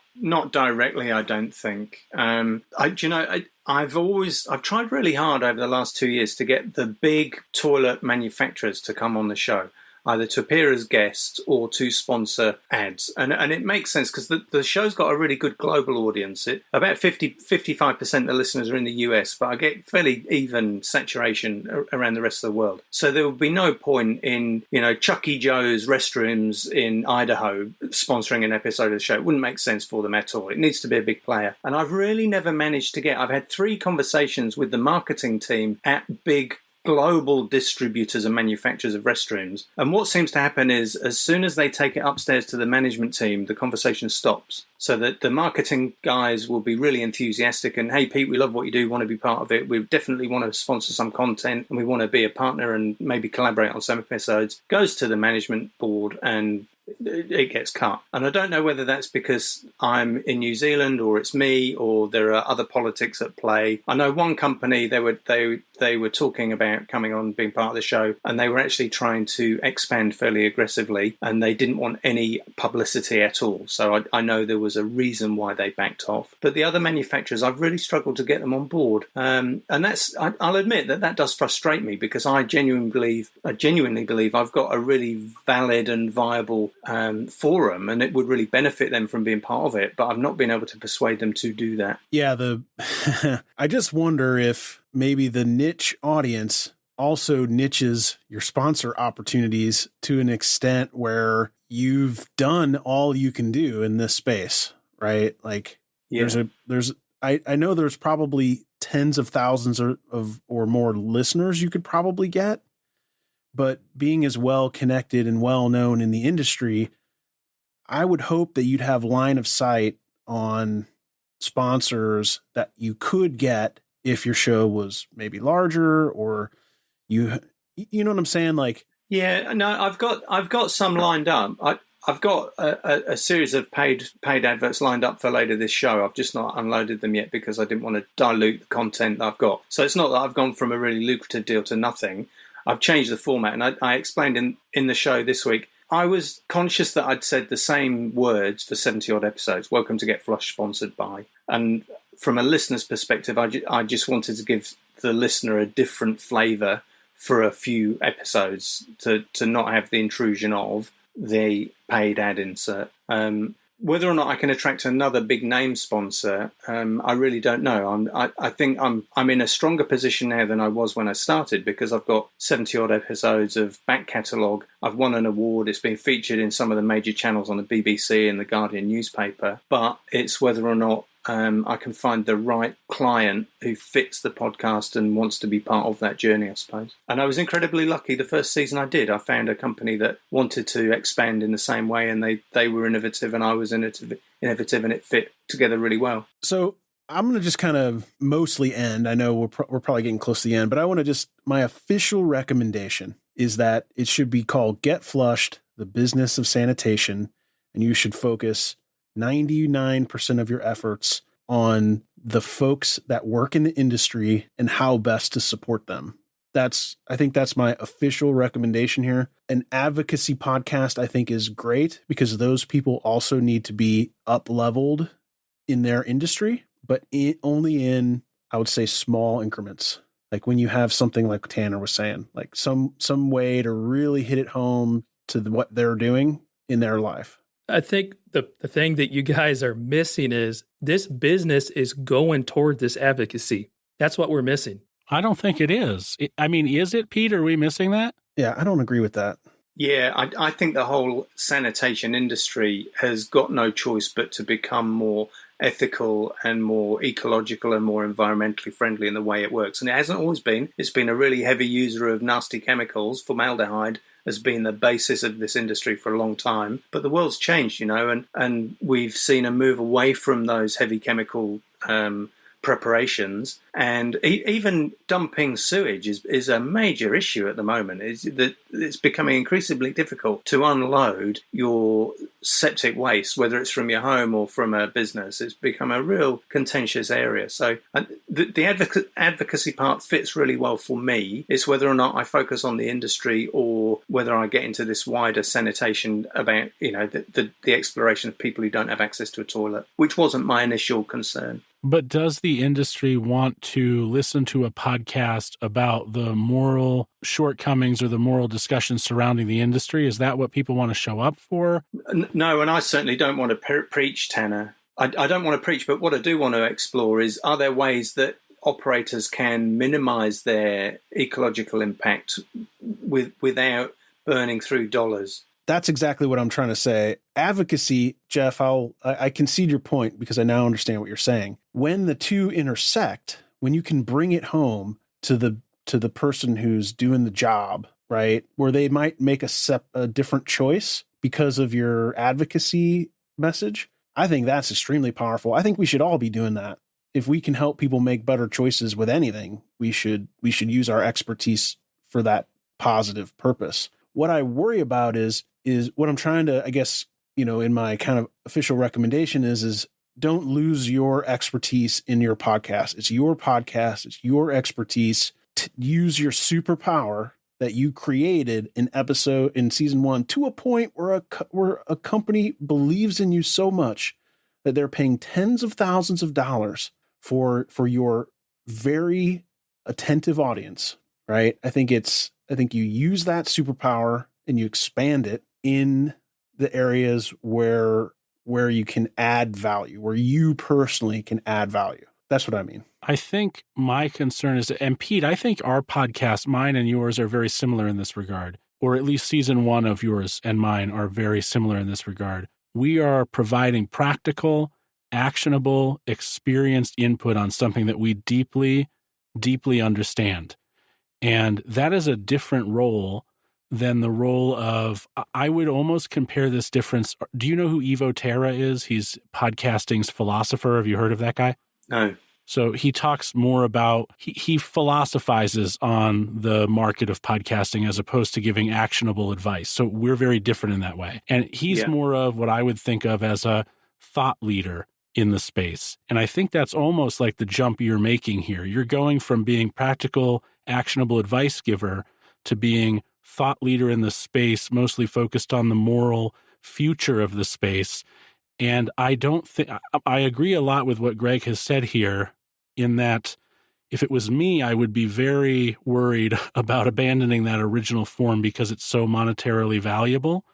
directly, I don't think. I've tried really hard over the last 2 years to get the big toilet manufacturers to come on the show, either to appear as guests or to sponsor ads. And it makes sense because the show's got a really good global audience. About 55% of the listeners are in the US, but I get fairly even saturation around the rest of the world. So there would be no point in, Chuck E. Joe's restrooms in Idaho sponsoring an episode of the show. It wouldn't make sense for them at all. It needs to be a big player. And I've really never managed to I've had 3 conversations with the marketing team at big global distributors and manufacturers of restrooms. And what seems to happen is as soon as they take it upstairs to the management team, the conversation stops. So that the marketing guys will be really enthusiastic and, hey, Pete, we love what you do, want to be part of it. We definitely want to sponsor some content and we want to be a partner and maybe collaborate on some episodes. Goes to the management board and it gets cut. And I don't know whether that's because I'm in New Zealand or it's me or there are other politics at play. I know one company, they were talking about coming on, being part of the show, and they were actually trying to expand fairly aggressively and they didn't want any publicity at all. So I know there was a reason why they backed off. But the other manufacturers, I've really struggled to get them on board. And I'll admit that does frustrate me because I genuinely believe I've got a really valid and viable forum and it would really benefit them from being part of it, but I've not been able to persuade them to do that. Yeah, I just wonder if maybe the niche audience also niches your sponsor opportunities to an extent where you've done all you can do in this space, right? Like I know there's probably tens of thousands or more listeners you could probably get. But being as well connected and well known in the industry, I would hope that you'd have line of sight on sponsors that you could get if your show was maybe larger or you know what I'm saying? Like, yeah, no, I've got some lined up. I've got a series of paid adverts lined up for later this show. I've just not unloaded them yet because I didn't want to dilute the content that I've got. So it's not that I've gone from a really lucrative deal to nothing. I've changed the format, and I explained in the show this week, I was conscious that I'd said the same words for 70-odd episodes. Welcome to Get Flush, sponsored by. And from a listener's perspective, I just wanted to give the listener a different flavour for a few episodes to not have the intrusion of the paid ad insert. Whether or not I can attract another big name sponsor, I really don't know. I think I'm in a stronger position now than I was when I started because I've got 70-odd episodes of back catalogue. I've won an award. It's been featured in some of the major channels on the BBC and the Guardian newspaper. But it's whether or not I can find the right client who fits the podcast and wants to be part of that journey, I suppose. And I was incredibly lucky the first season I did. I found a company that wanted to expand in the same way, and they were innovative and I was innovative, and it fit together really well. So I'm going to just kind of mostly end. I know we're probably getting close to the end, but I want to my official recommendation is that it should be called Get Flushed, the Business of Sanitation, and you should focus 99% of your efforts on the folks that work in the industry and how best to support them. I think that's my official recommendation here. An advocacy podcast, I think, is great because those people also need to be up-leveled in their industry, but only in, I would say, small increments. Like when you have something like Tanner was saying, like some way to really hit it home to what they're doing in their life. I think the thing that you guys are missing is this business is going toward this advocacy. That's what we're missing. I don't think it is. Is it, Pete? Are we missing that? Yeah, I don't agree with that. Yeah, I think the whole sanitation industry has got no choice but to become more ethical and more ecological and more environmentally friendly in the way it works. And it hasn't always been. It's been a really heavy user of nasty chemicals. Formaldehyde has been the basis of this industry for a long time. But the world's changed, and we've seen a move away from those heavy chemical preparations, and even dumping sewage is a major issue at the moment. It's becoming increasingly difficult to unload your septic waste, whether it's from your home or from a business. It's become a real contentious area. So the advocacy part fits really well for me. It's whether or not I focus on the industry or whether I get into this wider sanitation about the exploration of people who don't have access to a toilet, which wasn't my initial concern. But does the industry want to listen to a podcast about the moral shortcomings or the moral discussions surrounding the industry? Is that what people want to show up for? No, and I certainly don't want to preach, Tanner. I don't want to preach, but what I do want to explore is, are there ways that operators can minimize their ecological impact without burning through dollars? That's exactly what I'm trying to say. Advocacy, Jeff, I concede your point because I now understand what you're saying. When the two intersect, when you can bring it home to the person who's doing the job, right, where they might make a different choice because of your advocacy message, I think that's extremely powerful. I think we should all be doing that. If we can help people make better choices with anything, we should use our expertise for that positive purpose. What I worry about is what I'm trying to, I guess, in my kind of official recommendation is don't lose your expertise in your podcast. It's your podcast. It's your expertise. Use your superpower that you created in season 1 to a point where a company believes in you so much that they're paying tens of thousands of dollars for your very attentive audience, right? I think you use that superpower and you expand it in the areas where you can add value, where you personally can add value. That's what I mean. I think my concern is, and Pete, I think our podcast, mine and yours, are very similar in this regard, or at least season 1 of yours and mine are very similar in this regard. We are providing practical, actionable, experienced input on something that we deeply, deeply understand. And that is a different role than the role of, I would almost compare this difference. Do you know who Evo Terra is? He's podcasting's philosopher. Have you heard of that guy? No. So he talks more about, he philosophizes on the market of podcasting as opposed to giving actionable advice. So we're very different in that way. And he's more of what I would think of as a thought leader in the space. And I think that's almost like the jump you're making here. You're going from being practical, actionable advice giver to being thought leader in the space, mostly focused on the moral future of the space. And I agree a lot with what Greg has said here, in that if it was me, I would be very worried about abandoning that original form because it's so monetarily valuable.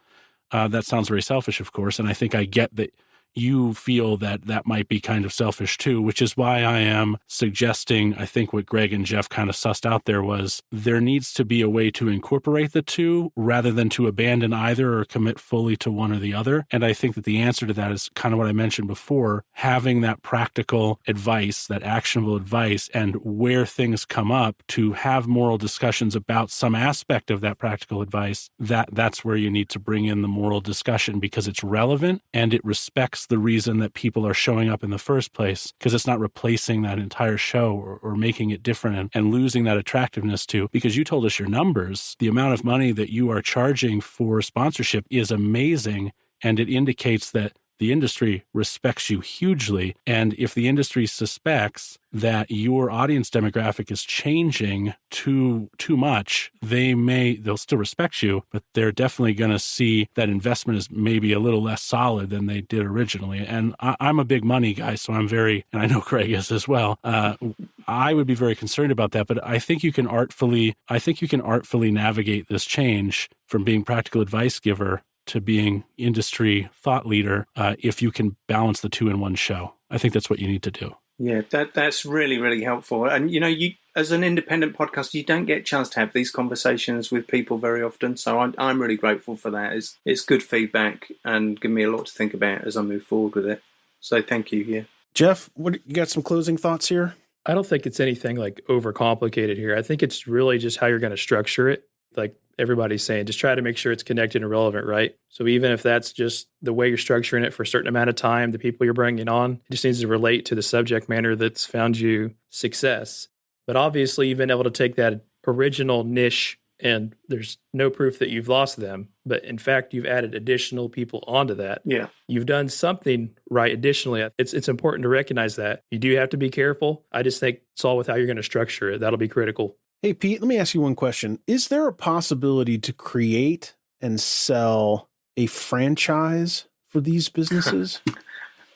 That sounds very selfish, of course. And I think I get that you feel that might be kind of selfish too, which is why I am suggesting, I think what Greg and Jeff kind of sussed out there was there needs to be a way to incorporate the two rather than to abandon either or commit fully to one or the other. And I think that the answer to that is kind of what I mentioned before, having that practical advice, that actionable advice, and where things come up to have moral discussions about some aspect of that practical advice, that's where you need to bring in the moral discussion because it's relevant and it respects the reason that people are showing up in the first place, because it's not replacing that entire show or making it different and losing that attractiveness to, because you told us your numbers, the amount of money that you are charging for sponsorship is amazing, and it indicates that the industry respects you hugely. And if the industry suspects that your audience demographic is changing too much, they'll still respect you, but they're definitely going to see that investment is maybe a little less solid than they did originally. And I'm a big money guy, so I'm very, and I know Craig is as well. I would be very concerned about that, but I think you can artfully navigate this change from being practical advice giver to being industry thought leader, if you can balance the two in one show. I think that's what you need to do. Yeah, that's really, really helpful. And, you as an independent podcaster, you don't get a chance to have these conversations with people very often. So I'm really grateful for that. It's good feedback and give me a lot to think about as I move forward with it. So thank you. Yeah. Jeff, what you got some closing thoughts here? I don't think it's anything like overcomplicated here. I think it's really just how you're going to structure it. Like everybody's saying, just try to make sure it's connected and relevant, right? So even if that's just the way you're structuring it for a certain amount of time, the people you're bringing on, it just needs to relate to the subject matter that's found you success. But obviously, you've been able to take that original niche and there's no proof that you've lost them. But in fact, you've added additional people onto that. Yeah. You've done something right additionally. It's important to recognize that. You do have to be careful. I just think it's all with how you're going to structure it. That'll be critical. Hey, Pete, let me ask you one question. Is there a possibility to create and sell a franchise for these businesses?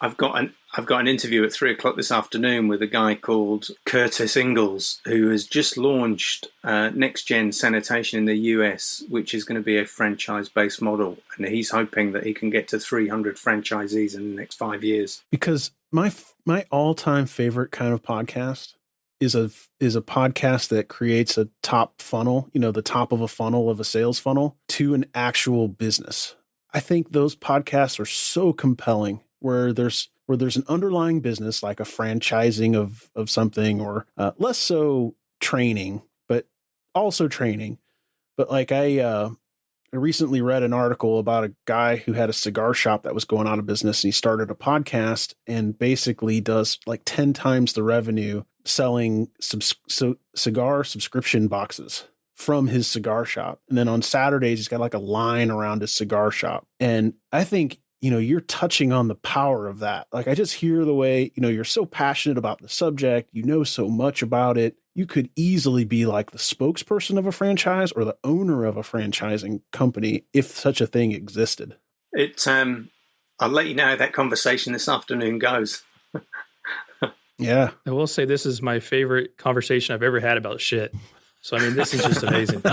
I've got an interview at 3:00 this afternoon with a guy called Curtis Ingalls, who has just launched Next Gen Sanitation in the US, which is going to be a franchise-based model. And he's hoping that he can get to 300 franchisees in the next 5 years. Because my all-time favorite kind of podcast is a podcast that creates a top funnel, the top of a funnel of a sales funnel to an actual business. I think those podcasts are so compelling where there's an underlying business like a franchising of something or less so training, but also training. But like I recently read an article about a guy who had a cigar shop that was going out of business and he started a podcast and basically does like 10 times the revenue selling cigar subscription boxes from his cigar shop. And then on Saturdays, he's got like a line around his cigar shop. And I think, you're touching on the power of that. Like I just hear the way, you're so passionate about the subject, so much about it. You could easily be like the spokesperson of a franchise or the owner of a franchising company if such a thing existed. I'll let you know how that conversation this afternoon goes. Yeah. I will say this is my favorite conversation I've ever had about shit. So, this is just amazing.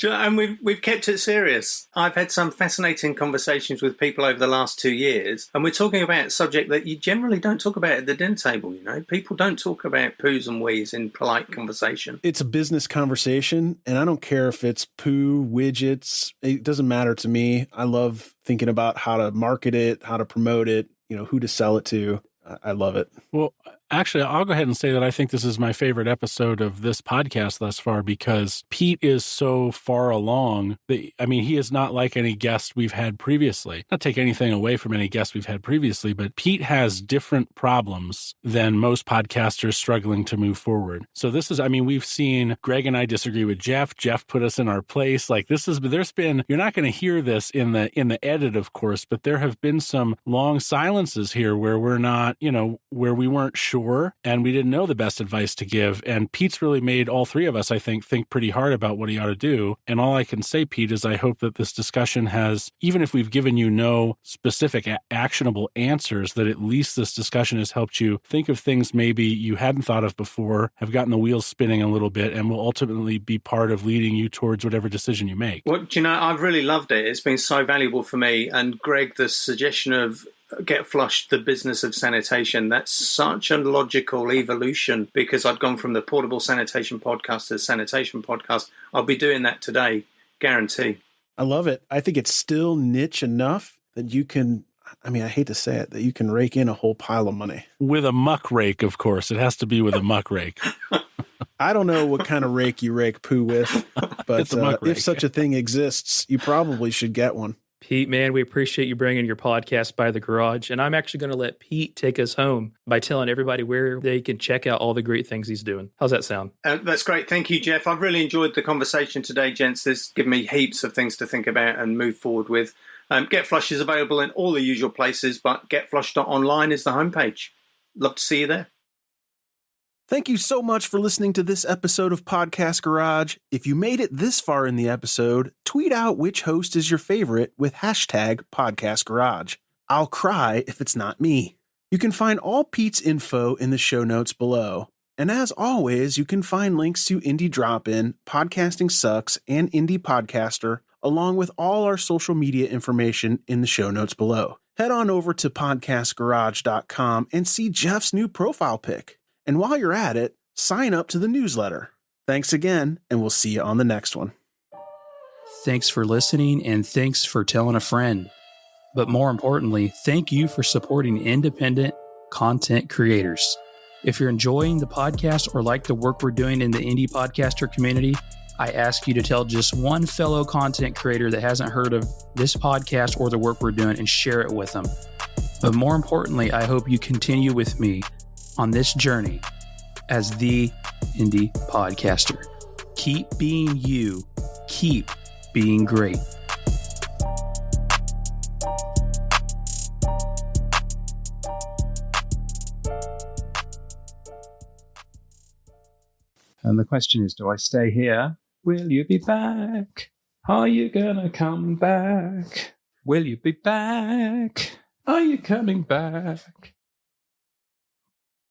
And we've kept it serious. I've had some fascinating conversations with people over the last 2 years, and we're talking about a subject that you generally don't talk about at the dinner table. People don't talk about poos and wees in polite conversation. It's a business conversation, and I don't care if it's poo, widgets. It doesn't matter to me. I love thinking about how to market it, how to promote it, who to sell it to. I love it. Well, actually, I'll go ahead and say that I think this is my favorite episode of this podcast thus far because Pete is so far along. He is not like any guest we've had previously. Not take anything away from any guest we've had previously, but Pete has different problems than most podcasters struggling to move forward. So this is, we've seen Greg and I disagree with Jeff. Jeff put us in our place. Like there's been, you're not going to hear this in the edit, of course, but there have been some long silences here where we're not, where we weren't sure and we didn't know the best advice to give. And Pete's really made all three of us, I think pretty hard about what he ought to do. And all I can say, Pete, is I hope that this discussion has, even if we've given you no specific actionable answers, that at least this discussion has helped you think of things maybe you hadn't thought of before, have gotten the wheels spinning a little bit, and will ultimately be part of leading you towards whatever decision you make. Well, I've really loved it. It's been so valuable for me. And Greg, the suggestion of Get Flushed, the business of sanitation, that's such a logical evolution because I'd gone from the portable sanitation podcast to the sanitation podcast. I'll be doing that today, guarantee. I love it. I think it's still niche enough that you can, I hate to say it, that you can rake in a whole pile of money. With a muck rake, of course. It has to be with a muck rake. I don't know what kind of rake you rake poo with, but if such a thing exists, you probably should get one. Pete, man, we appreciate you bringing your podcast by the garage. And I'm actually going to let Pete take us home by telling everybody where they can check out all the great things he's doing. How's that sound? That's great. Thank you, Jeff. I've really enjoyed the conversation today, gents. This given me heaps of things to think about and move forward with. Get Flushed is available in all the usual places, but getflushed.online is the homepage. Love to see you there. Thank you so much for listening to this episode of Podcast Garage. If you made it this far in the episode, tweet out which host is your favorite with hashtag Podcast Garage. I'll cry if it's not me. You can find all Pete's info in the show notes below. And as always, you can find links to Indie Drop-In, Podcasting Sucks, and Indie Podcaster, along with all our social media information in the show notes below. Head on over to podcastgarage.com and see Jeff's new profile pic. And while you're at it, sign up to the newsletter. Thanks again, and we'll see you on the next one. Thanks for listening, and thanks for telling a friend. But more importantly, thank you for supporting independent, content creators. If you're enjoying the podcast or like the work we're doing in the indie podcaster community, I ask you to tell just one fellow content creator that hasn't heard of this podcast or the work we're doing and share it with them. But more importantly, I hope you continue with me on this journey as the indie podcaster. Keep being you. Keep being great. And the question is, do I stay here? Will you be back? Are you gonna come back? Will you be back? Are you coming back?